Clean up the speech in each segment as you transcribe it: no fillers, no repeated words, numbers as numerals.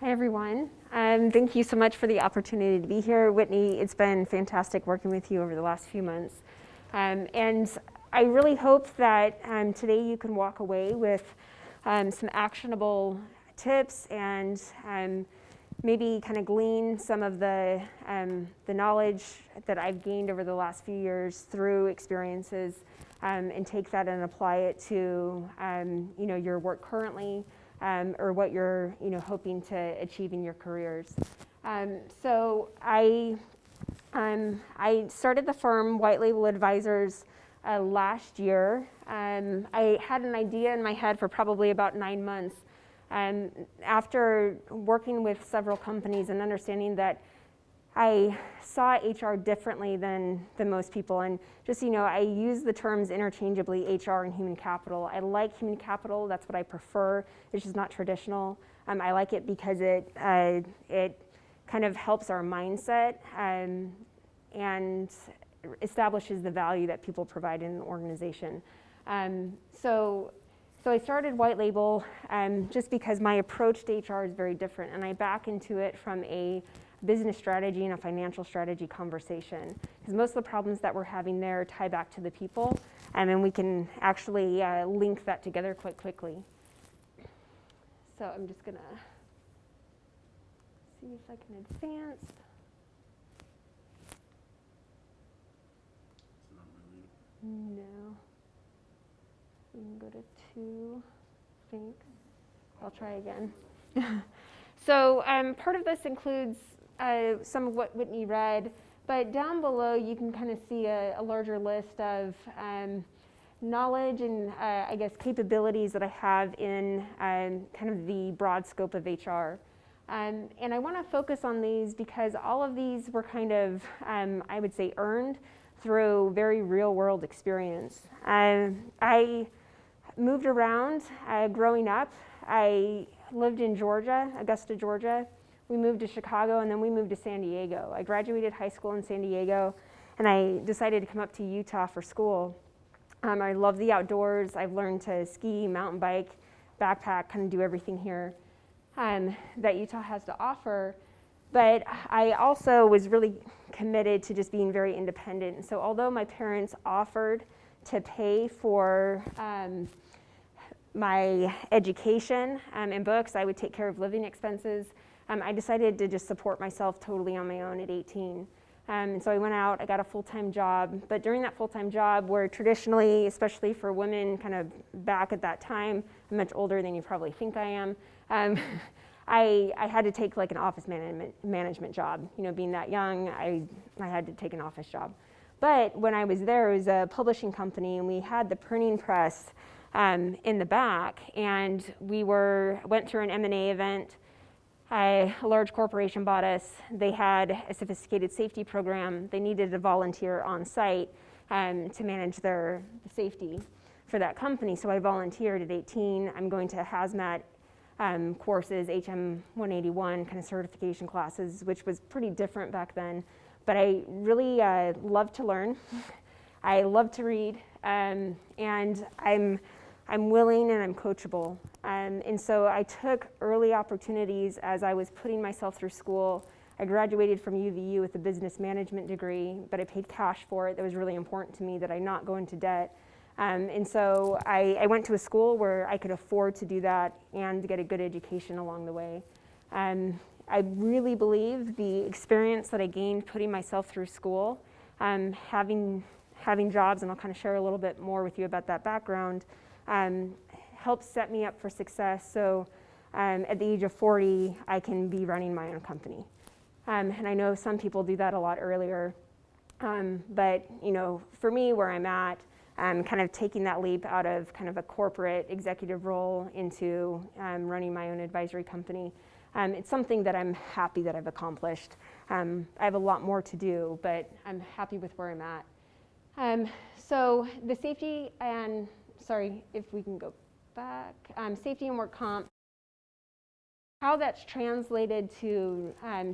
Hi, everyone. Thank you so much for the opportunity to be here. Whitney, it's been fantastic working with you over the last few months. And I really hope that today you can walk away with some actionable tips and maybe kind of glean some of the knowledge that I've gained over the last few years through experiences and take that and apply it to your work currently. Or what you're hoping to achieve in your careers. So I started the firm White Label Advisors last year. I had an idea in my head for probably about 9 months. After working with several companies and understanding that I saw HR differently than most people, and just I use the terms interchangeably, HR and human capital. I like human capital, that's what I prefer. It's just not traditional. I like it because it kind of helps our mindset and establishes the value that people provide in an organization. So I started White Label just because my approach to HR is very different, and I back into it from a business strategy and a financial strategy conversation, because most of the problems that we're having there tie back to the people, and we can actually link that together quite quickly. So I'm just gonna see if I can advance. No. We can go to 2. Thanks. I'll try again. So part of this includes some of what Whitney read, but down below you can kind of see a larger list of knowledge and I guess capabilities that I have in kind of the broad scope of HR. And I want to focus on these because all of these were kind of, I would say, earned through very real world experience. I moved around growing up. I lived in Georgia, Augusta, Georgia. We moved to Chicago, and then we moved to San Diego. I graduated high school in San Diego, and I decided to come up to Utah for school. I love the outdoors. I've learned to ski, mountain bike, backpack, kind of do everything here that Utah has to offer. But I also was really committed to just being very independent. And so although my parents offered to pay for my education and books, I would take care of living expenses. I decided to just support myself totally on my own at 18. And so I went out, I got a full-time job. But during that full-time job, where traditionally, especially for women kind of back at that time, I'm much older than you probably think I am, I had to take like an office management job. Being that young, I had to take an office job. But when I was there, it was a publishing company, and we had the printing press in the back, and we went through an M&A event. A large corporation bought us. They had a sophisticated safety program. They needed a volunteer on site to manage their safety for that company. So I volunteered at 18. I'm going to hazmat courses, HM 181 kind of certification classes, which was pretty different back then. But I really love to learn. I love to read, and I'm willing and I'm coachable. And so I took early opportunities as I was putting myself through school. I graduated from UVU with a business management degree, but I paid cash for it. That was really important to me that I not go into debt. And so I went to a school where I could afford to do that and get a good education along the way. I really believe the experience that I gained putting myself through school, having jobs, and I'll kind of share a little bit more with you about that background, helped set me up for success. So at the age of 40, I can be running my own company. And I know some people do that a lot earlier. But for me, where I'm at, kind of taking that leap out of kind of a corporate executive role into running my own advisory company, it's something that I'm happy that I've accomplished. I have a lot more to do, but I'm happy with where I'm at. So the safety and, sorry, if we can go back, safety and work comp, how that's translated to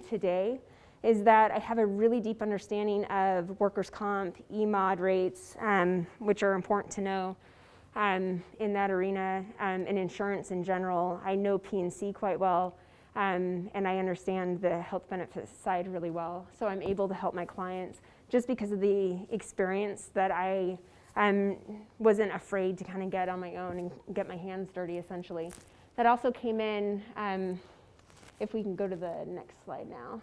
today is that I have a really deep understanding of workers' comp, E-mod rates, which are important to know in that arena, and insurance in general. I know P&C quite well. and I understand the health benefits side really well. So I'm able to help my clients just because of the experience that I wasn't afraid to kind of get on my own and get my hands dirty, essentially. That also came in, if we can go to the next slide now.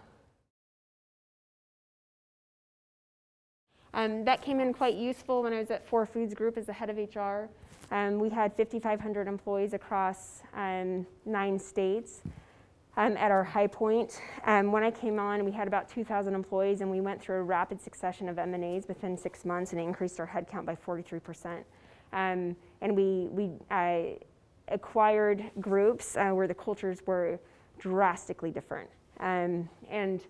That came in quite useful when I was at 4 Foods Group as the head of HR. We had 5,500 employees across 9 states. At our high point, when I came on, we had about 2,000 employees, and we went through a rapid succession of M&As within 6 months and increased our headcount by 43%. And we acquired groups where the cultures were drastically different. And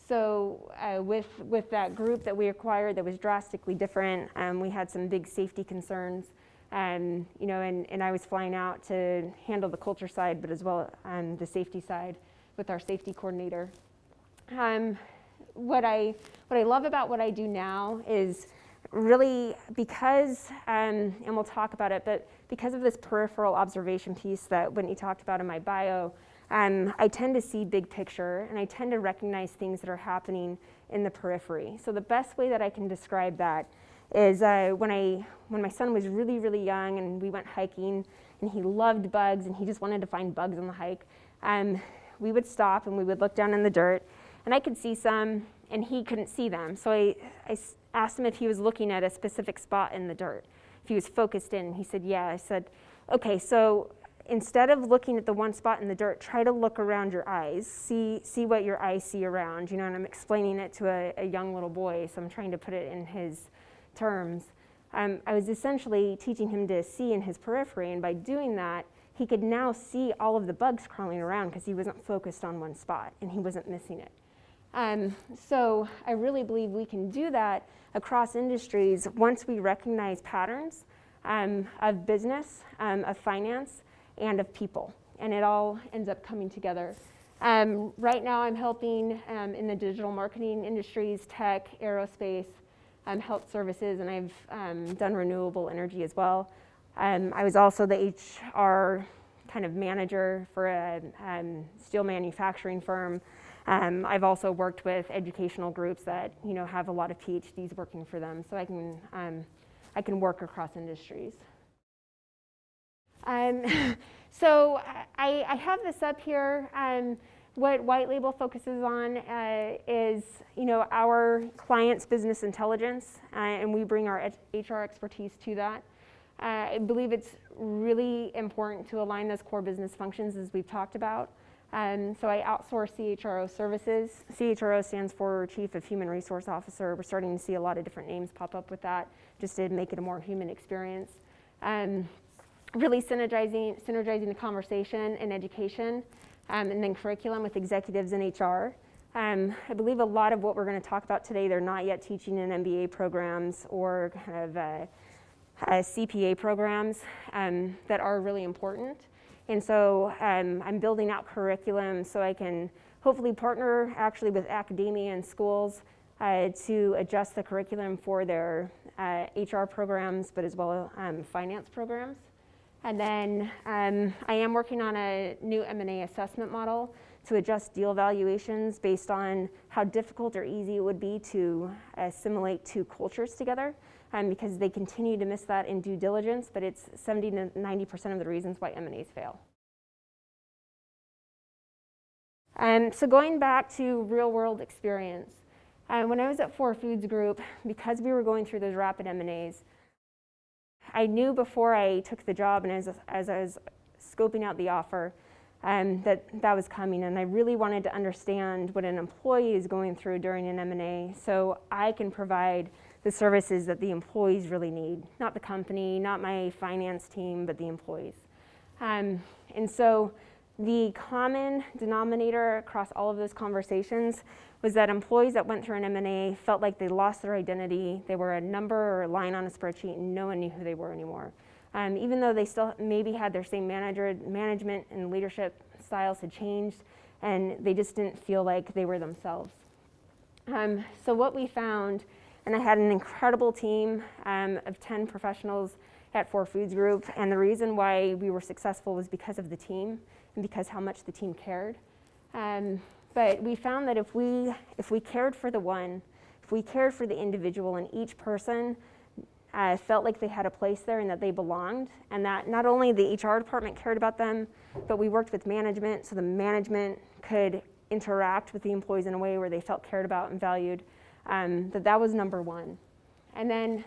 so with that group that we acquired that was drastically different, we had some big safety concerns. And I was flying out to handle the culture side, but as well the safety side with our safety coordinator. What I love about what I do now is really because, and we'll talk about it, but because of this peripheral observation piece that Whitney talked about in my bio, I tend to see big picture, and I tend to recognize things that are happening in the periphery. So the best way that I can describe that is when my son was really, really young and we went hiking and he loved bugs and he just wanted to find bugs on the hike, we would stop and we would look down in the dirt, and I could see some and he couldn't see them. So I asked him if he was looking at a specific spot in the dirt, if he was focused in. He said, yeah. I said, okay, so instead of looking at the one spot in the dirt, try to look around your eyes, see what your eyes see around, and I'm explaining it to a young little boy, so I'm trying to put it in his terms. I was essentially teaching him to see in his periphery, and by doing that, he could now see all of the bugs crawling around because he wasn't focused on one spot and he wasn't missing it. So I really believe we can do that across industries once we recognize patterns of business, of finance, and of people, and it all ends up coming together. Right now I'm helping in the digital marketing industries, tech, aerospace, health services, and I've done renewable energy as well. I was also the HR kind of manager for a steel manufacturing firm. I've also worked with educational groups that have a lot of PhDs working for them, so I can work across industries. So I have this up here. What White Label focuses on is, our clients' business intelligence, and we bring our HR expertise to that. I believe it's really important to align those core business functions as we've talked about. So I outsource CHRO services. CHRO stands for Chief of Human Resource Officer. We're starting to see a lot of different names pop up with that, just to make it a more human experience. Really synergizing the conversation and education, and then curriculum with executives in HR. I believe a lot of what we're going to talk about today, they're not yet teaching in MBA programs or kind of CPA programs that are really important. And so I'm building out curriculum so I can hopefully partner actually with academia and schools to adjust the curriculum for their HR programs, but as well as finance programs. And then I am working on a new M&A assessment model to adjust deal valuations based on how difficult or easy it would be to assimilate 2 cultures together, because they continue to miss that in due diligence, but it's 70 to 90% of the reasons why M&As fail. So going back to real world experience, when I was at 4 Foods Group, because we were going through those rapid M&As, I knew before I took the job and as I was scoping out the offer that was coming, and I really wanted to understand what an employee is going through during an M&A so I can provide the services that the employees really need, not the company, not my finance team, but the employees. And so the common denominator across all of those conversations was that employees that went through an M&A felt like they lost their identity. They were a number or a line on a spreadsheet and no one knew who they were anymore. Even though they still maybe had their same management and leadership styles had changed, and they just didn't feel like they were themselves. So what we found, and I had an incredible team of 10 professionals at 4 Foods Group, and the reason why we were successful was because of the team and because how much the team cared. But we found that if we cared for the one, if we cared for the individual, and each person felt like they had a place there and that they belonged, and that not only the HR department cared about them, but we worked with management so the management could interact with the employees in a way where they felt cared about and valued, that was number one. And then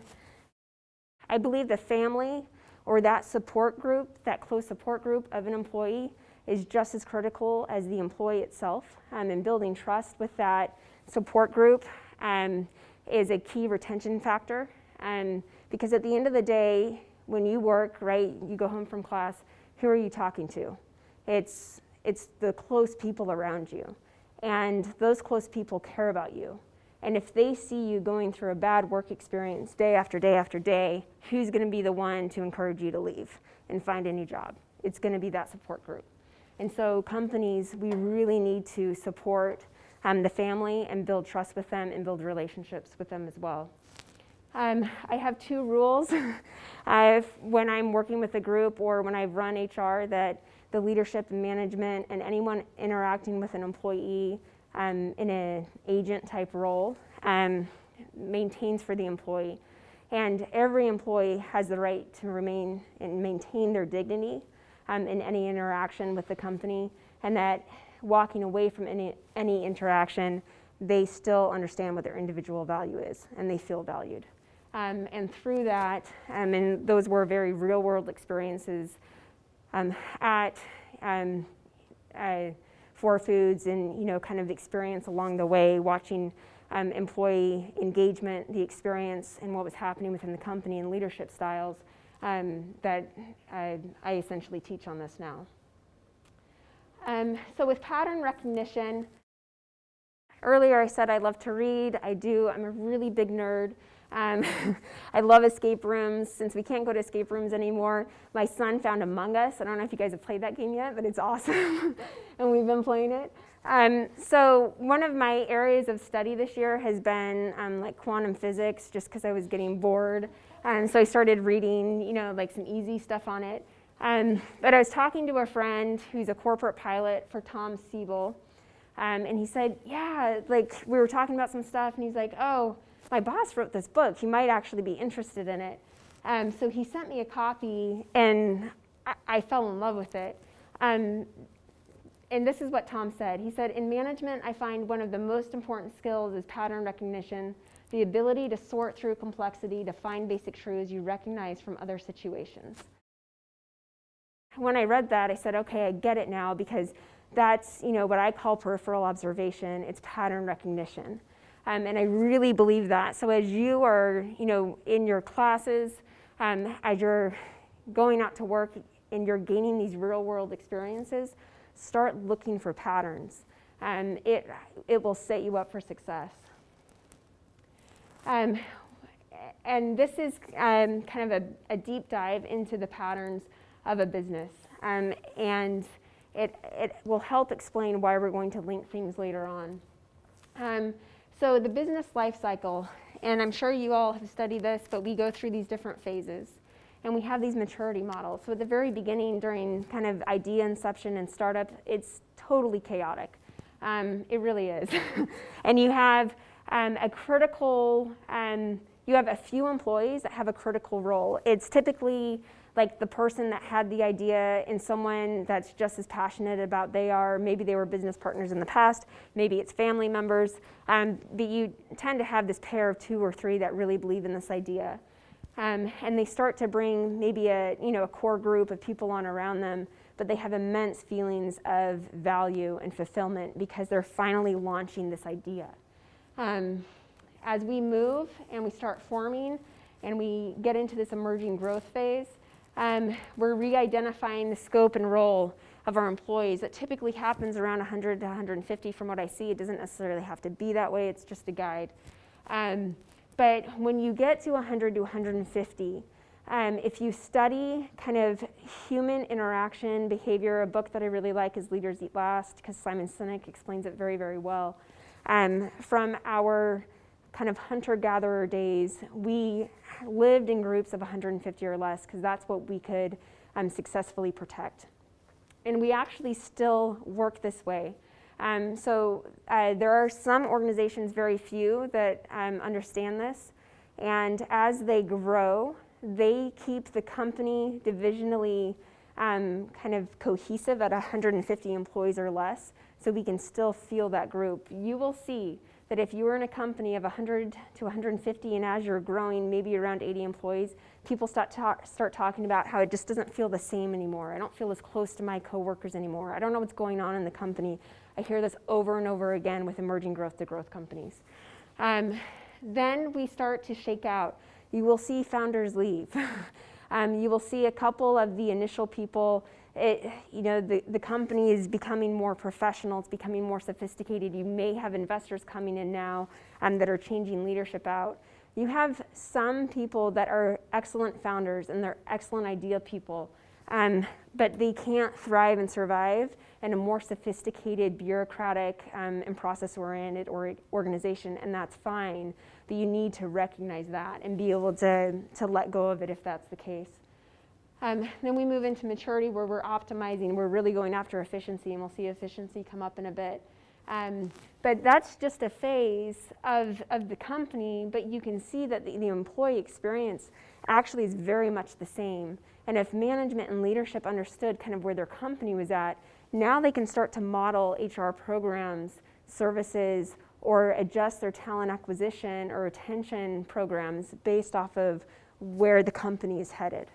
I believe the family or that support group, that close support group of an employee, is just as critical as the employee itself. And building trust with that support group is a key retention factor. Because at the end of the day, when you work, right, you go home from class, who are you talking to? It's the close people around you. And those close people care about you. And if they see you going through a bad work experience day after day after day, who's going to be the one to encourage you to leave and find a new job? It's going to be that support group. And so companies, we really need to support the family and build trust with them and build relationships with them as well. I have two rules when I'm working with a group or when I've run HR, that the leadership and management and anyone interacting with an employee in an agent type role maintains for the employee. And every employee has the right to remain and maintain their dignity in any interaction with the company, and that walking away from any interaction, they still understand what their individual value is and they feel valued. And through that, and those were very real world experiences at For Foods, and kind of experience along the way, watching employee engagement, the experience, and what was happening within the company and leadership styles, that I essentially teach on this now. So with pattern recognition, earlier I said I love to read. I do. I'm a really big nerd. I love escape rooms. Since we can't go to escape rooms anymore, my son found Among Us. I don't know if you guys have played that game yet, but it's awesome. And we've been playing it. So one of my areas of study this year has been like quantum physics, just because I was getting bored. So I started reading, like some easy stuff on it. But I was talking to a friend who's a corporate pilot for Tom Siebel. And he said, yeah, like we were talking about some stuff, and he's like, oh, my boss wrote this book. He might actually be interested in it. So he sent me a copy, and I fell in love with it. And this is what Tom said. He said, in management, I find one of the most important skills is pattern recognition, the ability to sort through complexity to find basic truths you recognize from other situations. When I read that, I said, okay, I get it now, because that's what I call peripheral observation. It's pattern recognition. And I really believe that. So as you are, in your classes, as you're going out to work and you're gaining these real world experiences, start looking for patterns. It will set you up for success. And this is kind of a deep dive into the patterns of a business. And it will help explain why we're going to link things later on. So the business life cycle, and I'm sure you all have studied this, but we go through these different phases. And we have these maturity models. So at the very beginning, during kind of idea inception and startup, it's totally chaotic. It really is. And you have a critical, you have a few employees that have a critical role. It's typically like the person that had the idea and someone that's just as passionate about they are. Maybe they were business partners in the past. Maybe it's family members. But you tend to have this pair of two or three that really believe in this idea. And they start to bring maybe a core group of people on around them, but they have immense feelings of value and fulfillment because they're finally launching this idea. As we move and we start forming and we get into this emerging growth phase, we're re-identifying the scope and role of our employees. That typically happens around 100 to 150 from what I see. It doesn't necessarily have to be that way. It's just a guide. But when you get to 100 to 150, if you study kind of human interaction behavior, a book that I really like is Leaders Eat Last, because Simon Sinek explains it very, very well. From our kind of hunter-gatherer days, we lived in groups of 150 or less because that's what we could successfully protect. And we actually still work this way. There are some organizations, very few, that understand this. And as they grow, they keep the company divisionally kind of cohesive at 150 employees or less, so we can still feel that group. You will see that if you were in a company of 100 to 150 and as you're growing, maybe around 80 employees, people start talking about how it just doesn't feel the same anymore. I don't feel as close to my coworkers anymore. I don't know what's going on in the company. I hear this over and over again with emerging growth to growth companies. Then we start to shake out. You will see founders leave. You will see a couple of the initial people. The company is becoming more professional. It's becoming more sophisticated. You may have investors coming in now that are changing leadership out. You have some people that are excellent founders and they're excellent idea people, but they can't thrive and survive in a more sophisticated, bureaucratic, and process-oriented organization, and that's fine. But you need to recognize that and be able to let go of it if that's the case. Then we move into maturity where we're optimizing. We're really going after efficiency, and we'll see efficiency come up in a bit. But that's just a phase of the company, but you can see that the employee experience actually is very much the same. And if management and leadership understood kind of where their company was at, now they can start to model HR programs, services, or adjust their talent acquisition or retention programs based off of where the company is headed.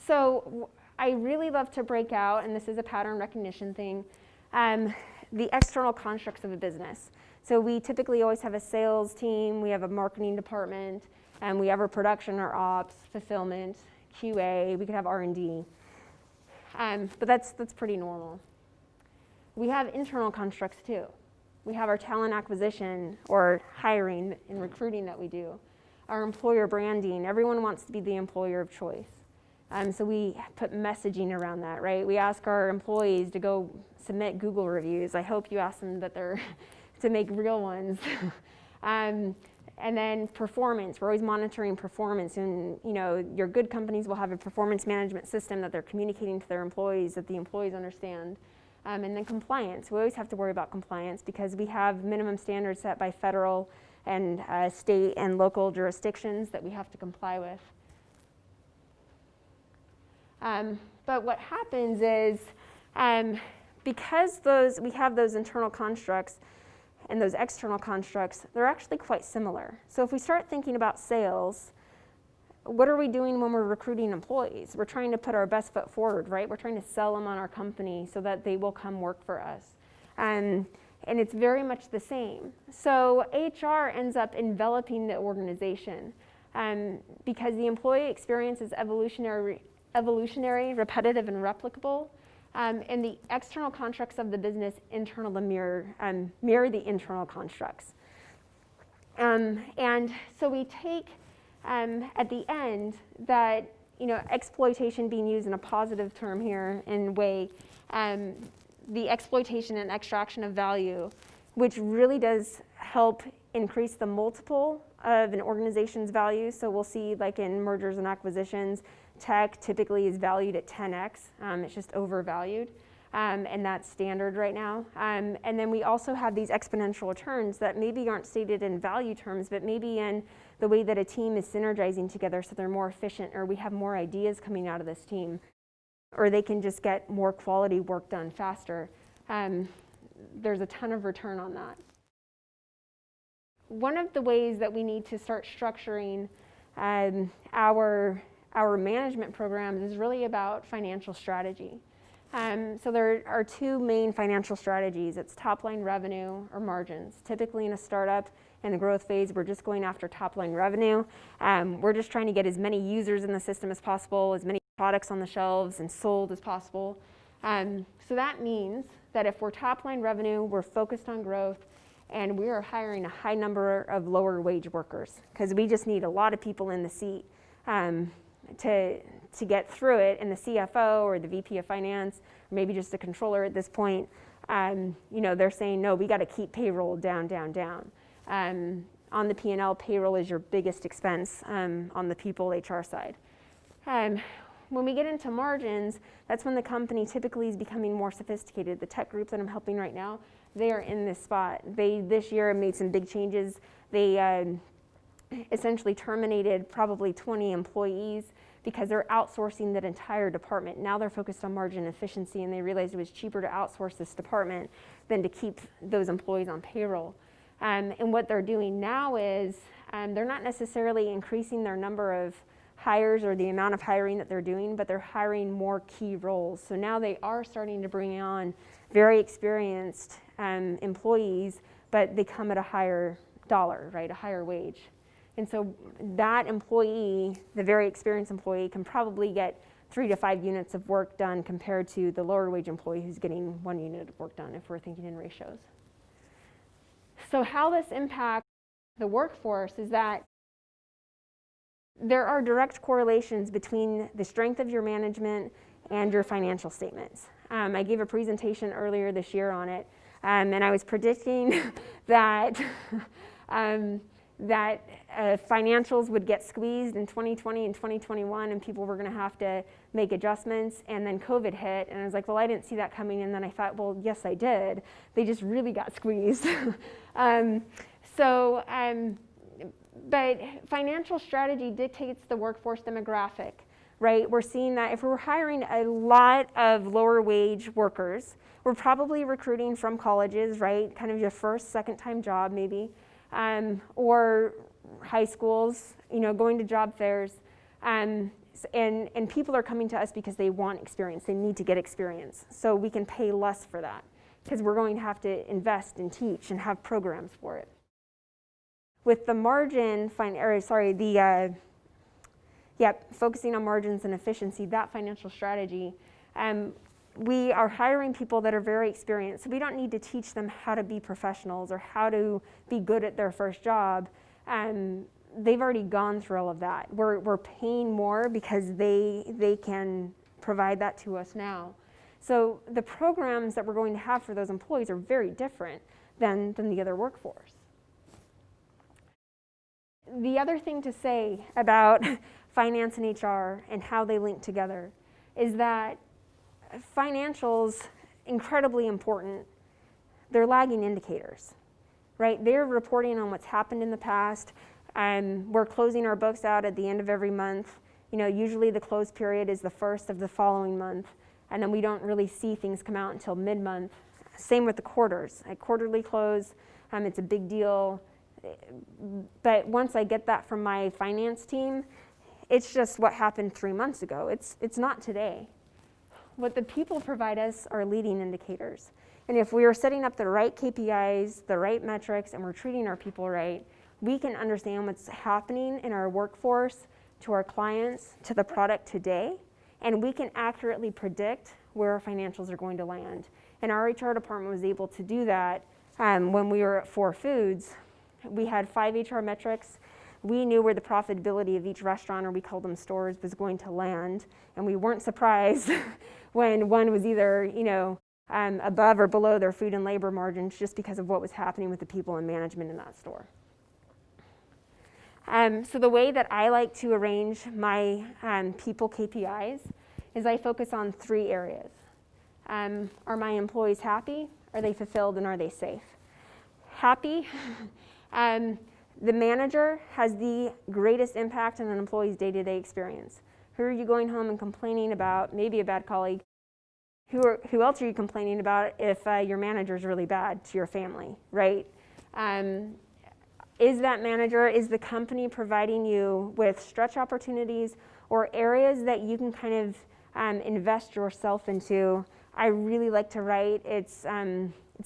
So I really love to break out, and this is a pattern recognition thing, the external constructs of a business. So we typically always have a sales team, we have a marketing department, and we have our production or ops, fulfillment, QA, we could have R&D. But that's pretty normal. We have internal constructs too. We have our talent acquisition or hiring and recruiting that we do. Our employer branding, everyone wants to be the employer of choice. So we put messaging around that, right? We ask our employees to go submit Google reviews. I hope you ask them that they're to make real ones. And then performance, we're always monitoring performance, and your good companies will have a performance management system that they're communicating to their employees that the employees understand. And then compliance, we always have to worry about compliance because we have minimum standards set by federal and state and local jurisdictions that we have to comply with. But what happens is, because we have those internal constructs and those external constructs, they're actually quite similar. So if we start thinking about sales, what are we doing when we're recruiting employees? We're trying to put our best foot forward, right? We're trying to sell them on our company so that they will come work for us. And it's very much the same. So HR ends up enveloping the organization because the employee experience is evolutionary, repetitive, and replicable. And the external constructs of the business internal to mirror the internal constructs. And so we take at the end that exploitation being used in a positive term here in a way, the exploitation and extraction of value, which really does help increase the multiple of an organization's value. So we'll see, like in mergers and acquisitions, tech typically is valued at 10x. It's just overvalued, and that's standard right now. And then we also have these exponential returns that maybe aren't stated in value terms, but maybe in the way that a team is synergizing together so they're more efficient, or we have more ideas coming out of this team, or they can just get more quality work done faster. There's a ton of return on that. One of the ways that we need to start structuring our management programs is really about financial strategy. So there are two main financial strategies. It's top line revenue or margins. Typically in a startup in the growth phase, we're just going after top line revenue. We're just trying to get as many users in the system as possible, as many products on the shelves and sold as possible. So that means that if we're top line revenue, we're focused on growth, and we are hiring a high number of lower wage workers because we just need a lot of people in the seat to get through it, and the CFO or the VP of finance, or maybe just a controller at this point, they're saying, no, we got to keep payroll down. On the P&L, payroll is your biggest expense on the people HR side. when we get into margins, that's when the company typically is becoming more sophisticated. The tech group that I'm helping right now, they are in this spot. They, this year, made some big changes. They essentially terminated probably 20 employees because they're outsourcing that entire department. Now they're focused on margin efficiency, and they realized it was cheaper to outsource this department than to keep those employees on payroll. And what they're doing now is they're not necessarily increasing their number of hires or the amount of hiring that they're doing, but they're hiring more key roles. So now they are starting to bring on very experienced employees, but they come at a higher dollar, right, a higher wage. And so that employee, the very experienced employee, can probably get 3 to 5 units of work done compared to the lower wage employee who's getting 1 unit of work done, if we're thinking in ratios. So how this impacts the workforce is that there are direct correlations between the strength of your management and your financial statements. I gave a presentation earlier this year on it, and I was predicting that financials would get squeezed in 2020 and 2021, and people were going to have to make adjustments, and then COVID hit, and I was like, well, I didn't see that coming, and then I thought, well, yes, I did. They just really got squeezed. But financial strategy dictates the workforce demographic, right? We're seeing that if we're hiring a lot of lower wage workers, we're probably recruiting from colleges, right? Kind of your first, second time job maybe, or high schools, you know, going to job fairs. And people are coming to us because they want experience, they need to get experience. So we can pay less for that because we're going to have to invest and teach and have programs for it. With the margin, focusing on margins and efficiency, that financial strategy, we are hiring people that are very experienced. So we don't need to teach them how to be professionals or how to be good at their first job. They've already gone through all of that. We're paying more because they can provide that to us now. So the programs that we're going to have for those employees are very different than the other workforce. The other thing to say about finance and HR and how they link together is that financials, incredibly important, they're lagging indicators, right? They're reporting on what's happened in the past. We're closing our books out at the end of every month. You know, usually the close period is the first of the following month, and then we don't really see things come out until mid-month. Same with the quarters. At quarterly close, it's a big deal. But once I get that from my finance team, it's just what happened 3 months ago. It's not today. What the people provide us are leading indicators. And if we are setting up the right KPIs, the right metrics, and we're treating our people right, we can understand what's happening in our workforce, to our clients, to the product today, and we can accurately predict where our financials are going to land. And our HR department was able to do that when we were at 4 Foods. We had 5 HR metrics. We knew where the profitability of each restaurant, or we called them stores, was going to land, and we weren't surprised when one was either, you know, above or below their food and labor margins, just because of what was happening with the people and management in that store. So the way that I like to arrange my people KPIs is I focus on 3 areas. Are my employees happy? Are they fulfilled? And are they safe? Happy. The manager has the greatest impact on an employee's day-to-day experience. Who are you going home and complaining about? Maybe a bad colleague. Who else are you complaining about if your manager is really bad to your family, right? Is that manager, is the company providing you with stretch opportunities or areas that you can kind of invest yourself into? I really like to write. It's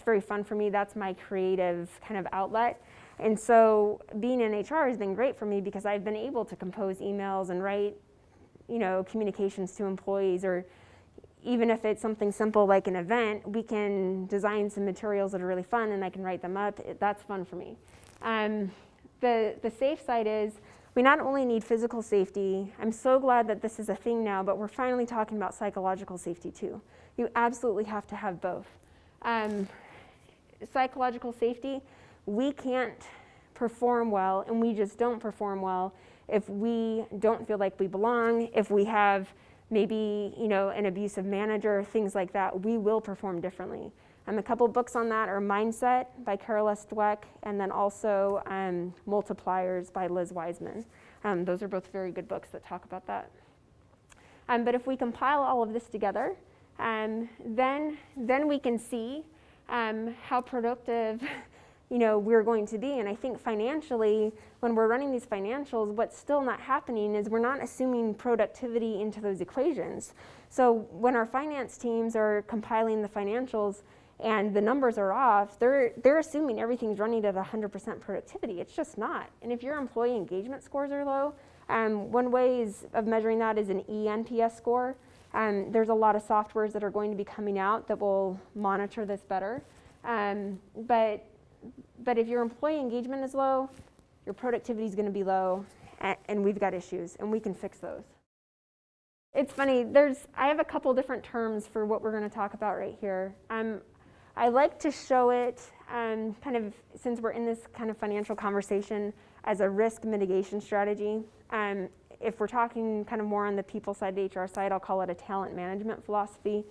very fun for me. That's my creative kind of outlet. And so being in HR has been great for me because I've been able to compose emails and write, you know, communications to employees, or even if it's something simple like an event, we can design some materials that are really fun and I can write them up. That's fun for me. The safe side is we not only need physical safety. I'm so glad that this is a thing now, but we're finally talking about psychological safety too. You absolutely have to have both. Psychological safety, we can't perform well, and we just don't perform well if we don't feel like we belong, if we have maybe, an abusive manager, things like that, we will perform differently. A couple books on that are Mindset by Carol S. Dweck, and then also Multipliers by Liz Wiseman. Those are both very good books that talk about that. But if we compile all of this together, then we can see how productive we're going to be. And I think financially, when we're running these financials, what's still not happening is we're not assuming productivity into those equations. So when our finance teams are compiling the financials and the numbers are off, they're assuming everything's running at 100% productivity. It's just not. And if your employee engagement scores are low, one way of measuring that is an eNPS score. There's a lot of softwares that are going to be coming out that will monitor this better. But if your employee engagement is low, your productivity is going to be low, and we've got issues, and we can fix those. It's funny, I have a couple different terms for what we're going to talk about right here. I like to show it kind of, since we're in this kind of financial conversation, as a risk mitigation strategy. If we're talking kind of more on the people side, the HR side, I'll call it a talent management philosophy.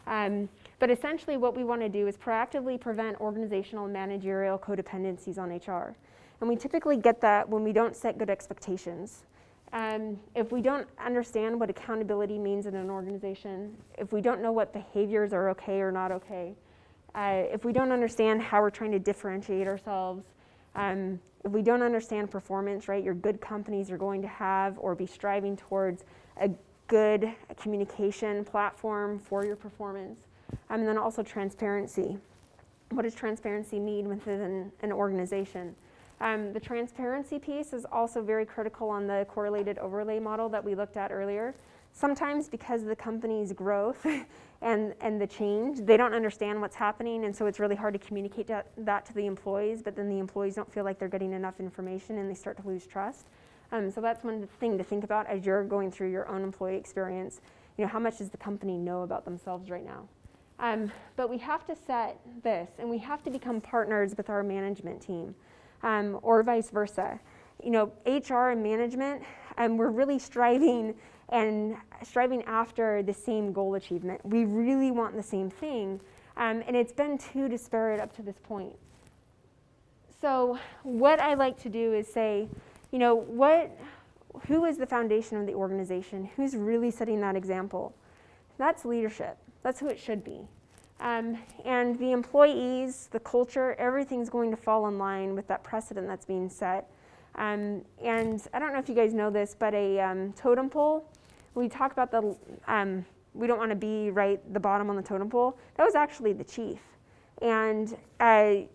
But essentially what we want to do is proactively prevent organizational and managerial codependencies on HR. And we typically get that when we don't set good expectations. If we don't understand what accountability means in an organization, if we don't know what behaviors are okay or not okay, if we don't understand how we're trying to differentiate ourselves, if we don't understand performance, right, your good companies are going to have or be striving towards a good communication platform for your performance. And then also transparency. What does transparency mean within an organization? The transparency piece is also very critical on the correlated overlay model that we looked at earlier. Sometimes because of the company's growth and the change, they don't understand what's happening, and so it's really hard to communicate that to the employees, but then the employees don't feel like they're getting enough information and they start to lose trust. So that's one thing to think about as you're going through your own employee experience. How much does the company know about themselves right now? But we have to set this, and we have to become partners with our management team, or vice versa. HR and management, we're really striving after the same goal achievement. We really want the same thing, and it's been too disparate up to this point. So what I like to do is say, who is the foundation of the organization? Who's really setting that example? That's leadership. That's who it should be. And the employees, the culture, everything's going to fall in line with that precedent that's being set. And I don't know if you guys know this, but a totem pole, we talk about we don't want to be right the bottom on the totem pole. That was actually the chief. And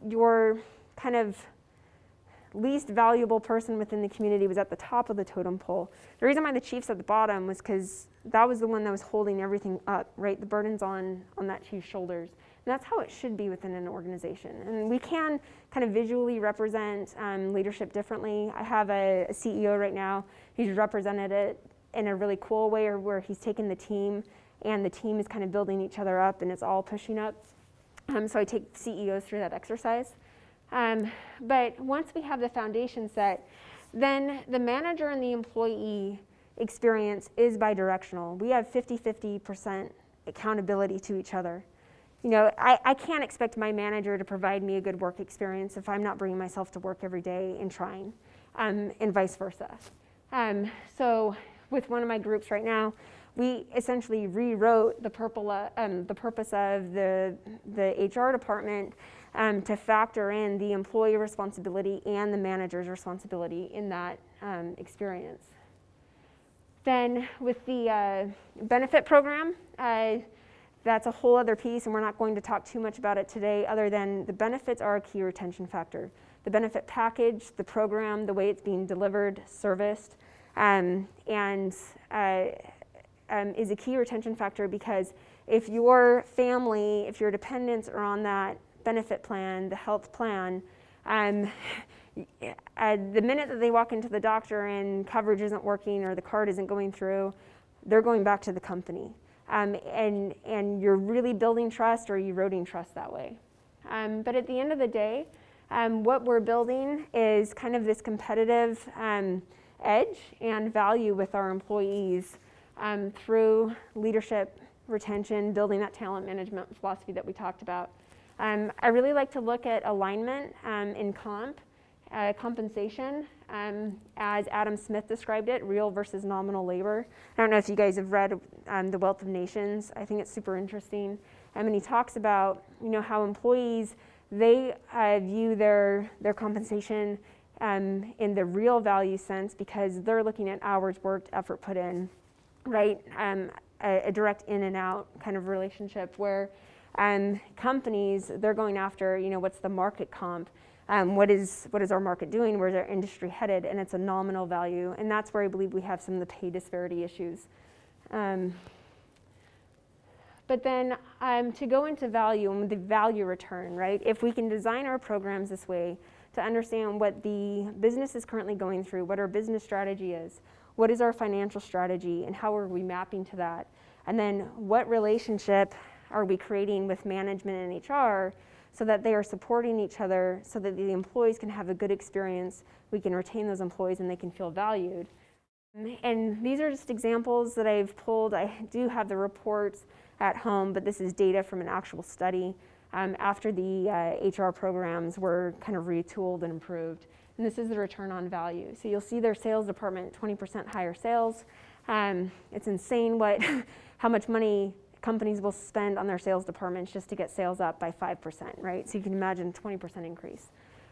your kind of least valuable person within the community was at the top of the totem pole. The reason why the chief's at the bottom was because that was the one that was holding everything up, right? The burden's on that chief's shoulders. And that's how it should be within an organization. And we can kind of visually represent leadership differently. I have a CEO right now who's represented it in a really cool way, where he's taken the team, and the team is kind of building each other up, and it's all pushing up. So I take CEOs through that exercise. But once we have the foundation set, then the manager and the employee experience is bidirectional. We have 50-50% accountability to each other. I can't expect my manager to provide me a good work experience if I'm not bringing myself to work every day and trying, and vice versa. So with one of my groups right now, we essentially rewrote the purpose of the HR department to factor in the employee responsibility and the manager's responsibility in that experience. Then with the benefit program, that's a whole other piece, and we're not going to talk too much about it today, other than the benefits are a key retention factor. The benefit package, the program, the way it's being delivered, serviced, is a key retention factor, because if your family, if your dependents are on that benefit plan, the health plan, the minute that they walk into the doctor and coverage isn't working or the card isn't going through, they're going back to the company. And you're really building trust or eroding trust that way. But at the end of the day, what we're building is kind of this competitive edge and value with our employees through leadership, retention, building that talent management philosophy that we talked about. I really like to look at alignment in compensation, as Adam Smith described it, real versus nominal labor. I don't know if you guys have read The Wealth of Nations. I think it's super interesting. And he talks about, how employees, they view their compensation in the real value sense because they're looking at hours worked, effort put in, right? A direct in and out kind of relationship where companies, they're going after, what's the market comp? What is our market doing? Where's our industry headed? And it's a nominal value. And that's where I believe we have some of the pay disparity issues. But then to go into value and the value return, right? If we can design our programs this way to understand what the business is currently going through, what our business strategy is, what is our financial strategy, and how are we mapping to that? And then what relationship are we creating with management and HR so that they are supporting each other so that the employees can have a good experience, we can retain those employees and they can feel valued. And these are just examples that I've pulled. I do have the reports at home, but this is data from an actual study after the HR programs were kind of retooled and improved. And this is the return on value. So you'll see their sales department, 20% higher sales. It's insane how much money companies will spend on their sales departments just to get sales up by 5%, right? So you can imagine 20% increase.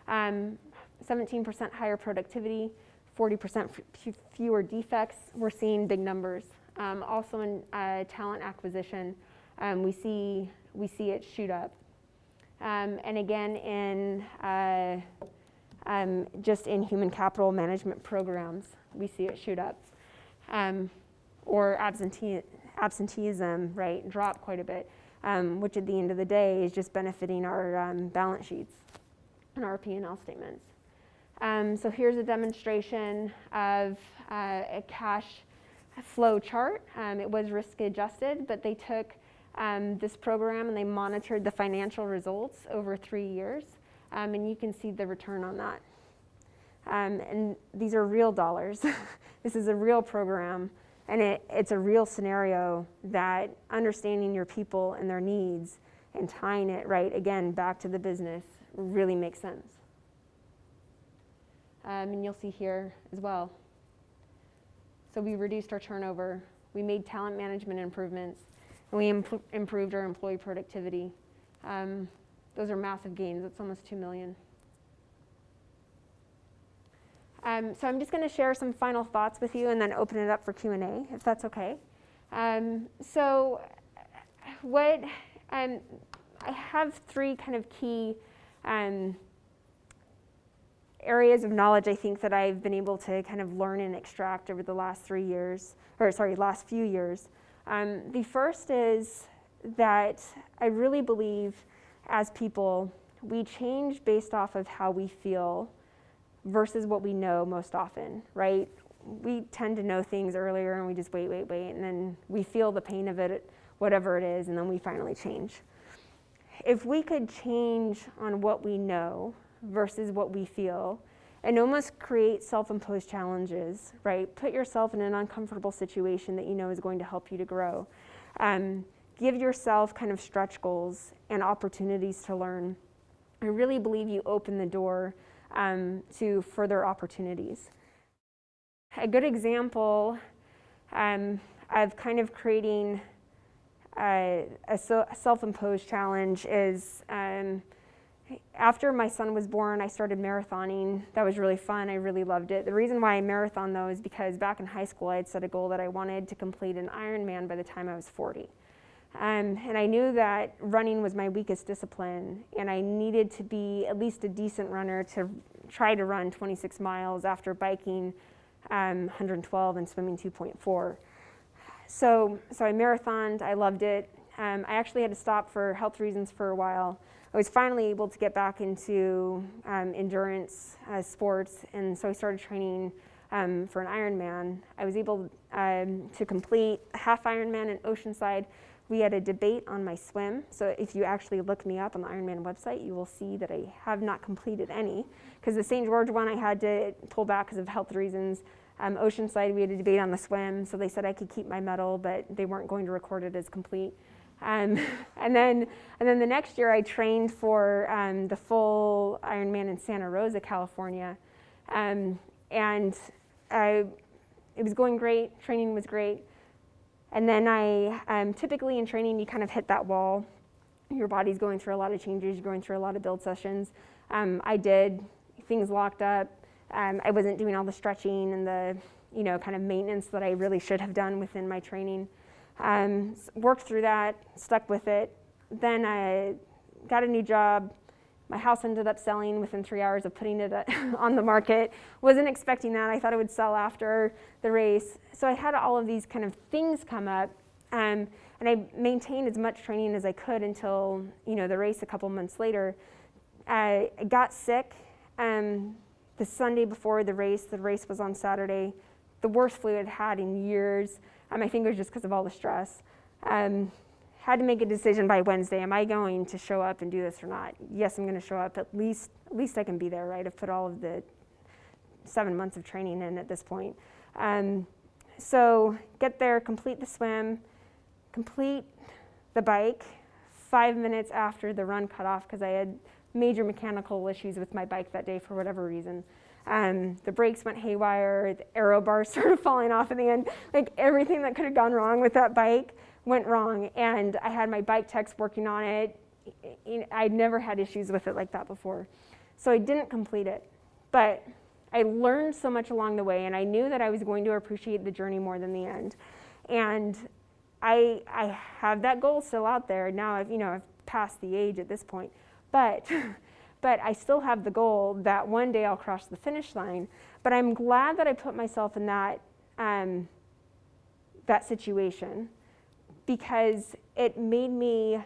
17% higher productivity, 40% fewer defects. We're seeing big numbers. Also in talent acquisition, we see it shoot up. And again, just in human capital management programs, we see it shoot up. Or absenteeism, right, drop quite a bit, which at the end of the day is just benefiting our balance sheets and our P&L statements. So here's a demonstration of a cash flow chart. It was risk adjusted, but they took this program and they monitored the financial results over 3 years, and you can see the return on that. And these are real dollars. This is a real program, and it's a real scenario that understanding your people and their needs and tying it right again back to the business really makes sense. And you'll see here as well. So we reduced our turnover, we made talent management improvements, and we improved our employee productivity. Those are massive gains. That's almost 2 million. So I'm just going to share some final thoughts with you and then open it up for Q&A, if that's okay. So I have 3 kind of key areas of knowledge I think that I've been able to kind of learn and extract over the last few years. The first is that I really believe as people, we change based off of how we feel versus what we know most often, right? We tend to know things earlier and we just wait, and then we feel the pain of it, whatever it is, and then we finally change. If we could change on what we know versus what we feel and almost create self-imposed challenges, right? Put yourself in an uncomfortable situation that you know is going to help you to grow. Give yourself kind of stretch goals and opportunities to learn. I really believe you open the door to further opportunities. A good example of kind of creating a self-imposed challenge is after my son was born, I started marathoning. That was really fun. I really loved it. The reason why I marathon though is because back in high school I had set a goal that I wanted to complete an Ironman by the time I was 40. And I knew that running was my weakest discipline, and I needed to be at least a decent runner to try to run 26 miles after biking 112 and swimming 2.4. So I marathoned. I loved it. I actually had to stop for health reasons for a while. I was finally able to get back into endurance sports, and so I started training for an Ironman. I was able to complete a half Ironman in Oceanside. We had a debate on my swim, so if you actually look me up on the Ironman website, you will see that I have not completed any, because the St. George one I had to pull back because of health reasons. Oceanside, we had a debate on the swim, so they said I could keep my medal, but they weren't going to record it as complete. And then the next year I trained for the full Ironman in Santa Rosa, California. And it was going great, training was great. And then typically in training, you kind of hit that wall. Your body's going through a lot of changes, you're going through a lot of build sessions. I did, things locked up. I wasn't doing all the stretching and the, kind of maintenance that I really should have done within my training. Worked through that, stuck with it. Then I got a new job. My house ended up selling within 3 hours of putting it on the market. Wasn't expecting that. I thought it would sell after the race. So I had all of these kind of things come up. And I maintained as much training as I could until, the race a couple months later. I got sick the Sunday before the race. The race was on Saturday. The worst flu I'd had in years. I think it was just because of all the stress. Had to make a decision by Wednesday. Am I going to show up and do this or not? Yes, I'm going to show up. At least I can be there, right? I've put all of the 7 months of training in at this point. So get there, complete the swim, complete the bike 5 minutes after the run cut off because I had major mechanical issues with my bike that day for whatever reason. The brakes went haywire, the aero bar started falling off in the end. Like everything that could have gone wrong with that bike went wrong, and I had my bike techs working on it. I'd never had issues with it like that before. So I didn't complete it, but I learned so much along the way, and I knew that I was going to appreciate the journey more than the end. And I have that goal still out there. Now I've passed the age at this point, but I still have the goal that one day I'll cross the finish line. But I'm glad that I put myself in that situation, because it made me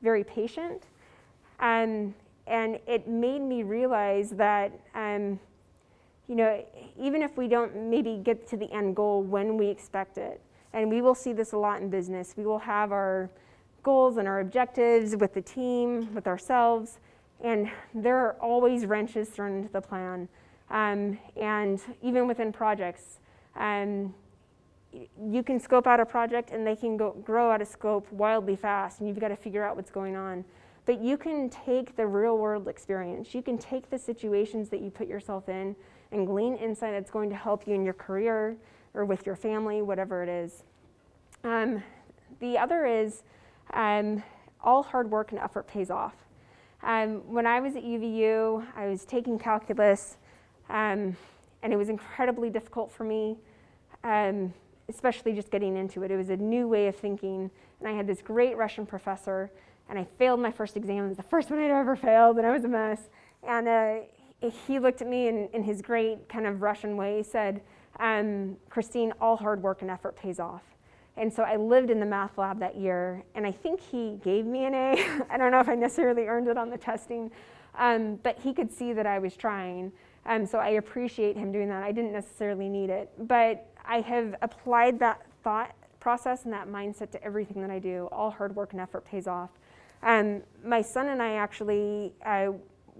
very patient, and it made me realize that even if we don't maybe get to the end goal when we expect it, and we will see this a lot in business, we will have our goals and our objectives with the team, with ourselves, and there are always wrenches thrown into the plan. And even within projects, you can scope out a project and they can grow out of scope wildly fast, and you've got to figure out what's going on. But you can take the real world experience, you can take the situations that you put yourself in and glean insight that's going to help you in your career or with your family, whatever it is. The other is all hard work and effort pays off. When I was at UVU, I was taking calculus, and it was incredibly difficult for me, especially just getting into it. It was a new way of thinking, and I had this great Russian professor, and I failed my first exam. It was the first one I'd ever failed, and I was a mess. And he looked at me in his great kind of Russian way, said, Christine, all hard work and effort pays off. And so I lived in the math lab that year, and I think he gave me an A. I don't know if I necessarily earned it on the testing, but he could see that I was trying. So I appreciate him doing that. I didn't necessarily need it, but I have applied that thought process and that mindset to everything that I do. All hard work and effort pays off. My son and I actually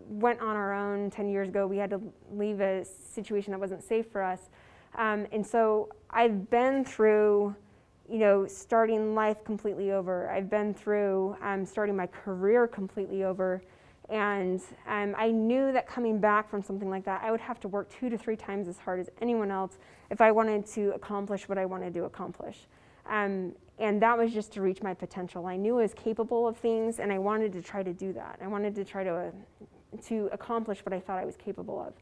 went on our own 10 years ago. We had to leave a situation that wasn't safe for us. And so I've been through starting life completely over. I've been through starting my career completely over. And I knew that coming back from something like that, I would have to work 2 to 3 times as hard as anyone else if I wanted to accomplish what I wanted to accomplish. And that was just to reach my potential. I knew I was capable of things, and I wanted to try to do that. I wanted to try to accomplish what I thought I was capable of.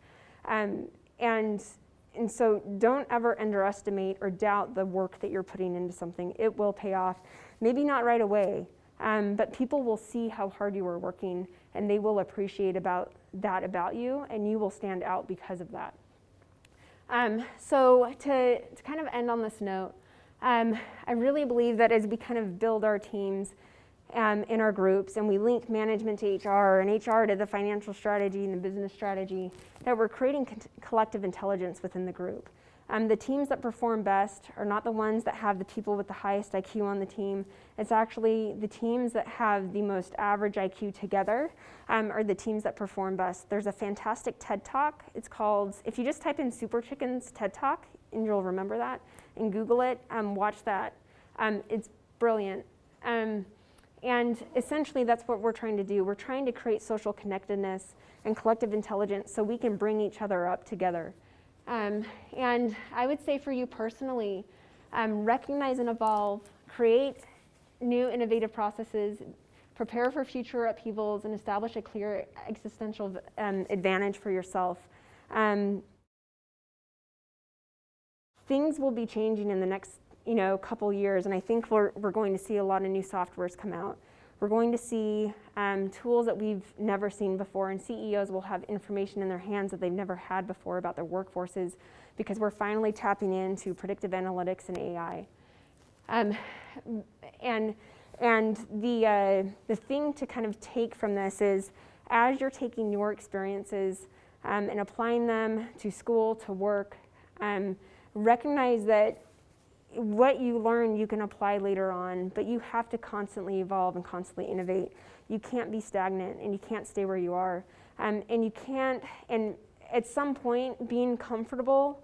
And so don't ever underestimate or doubt the work that you're putting into something. It will pay off. Maybe not right away, but people will see how hard you are working, and they will appreciate that about you, and you will stand out because of that. So to kind of end on this note, I really believe that as we kind of build our teams in our groups, and we link management to HR and HR to the financial strategy and the business strategy, that we're creating collective intelligence within the group. The teams that perform best are not the ones that have the people with the highest IQ on the team. It's actually the teams that have the most average IQ together are the teams that perform best. There's a fantastic TED Talk. It's called, if you just type in Super Chickens TED Talk, and you'll remember that, and Google it, watch that. It's brilliant. And essentially that's what we're trying to do. We're trying to create social connectedness and collective intelligence so we can bring each other up together. And I would say for you personally, recognize and evolve, create new innovative processes, prepare for future upheavals, and establish a clear existential advantage for yourself. Things will be changing in the next couple years, and I think we're going to see a lot of new softwares come out. We're going to see tools that we've never seen before, and CEOs will have information in their hands that they've never had before about their workforces, because we're finally tapping into predictive analytics and AI. And the thing to kind of take from this is, as you're taking your experiences and applying them to school, to work, recognize that what you learn you can apply later on, but you have to constantly evolve and constantly innovate. You can't be stagnant, and you can't stay where you are. And you can't, and at some point, being uncomfortable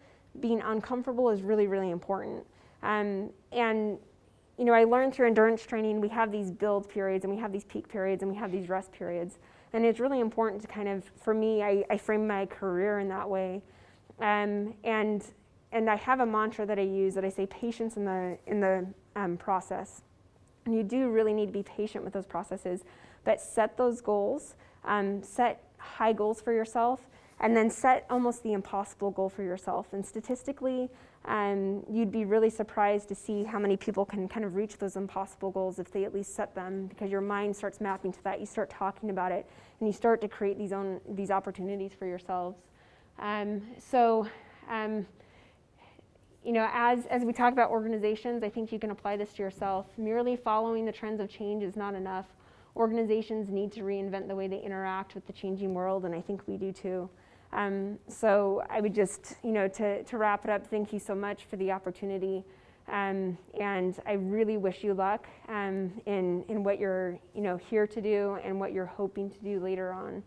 is really, really important. And I learned through endurance training, we have these build periods, and we have these peak periods, and we have these rest periods. And it's really important to kind of, for me, I frame my career in that way. And I have a mantra that I use that I say patience in the process. And you do really need to be patient with those processes, but set those goals, set high goals for yourself, and then set almost the impossible goal for yourself. And statistically, you'd be really surprised to see how many people can kind of reach those impossible goals if they at least set them, because your mind starts mapping to that. You start talking about it, and you start to create these opportunities for yourselves. As we talk about organizations, I think you can apply this to yourself. Merely following the trends of change is not enough. Organizations need to reinvent the way they interact with the changing world, and I think we do too. So I would just, to wrap it up, thank you so much for the opportunity, and I really wish you luck in what you're, here to do and what you're hoping to do later on.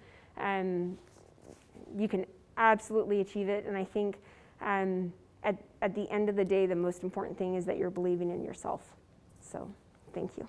You can absolutely achieve it, and I think at the end of the day, the most important thing is that you're believing in yourself. So, thank you.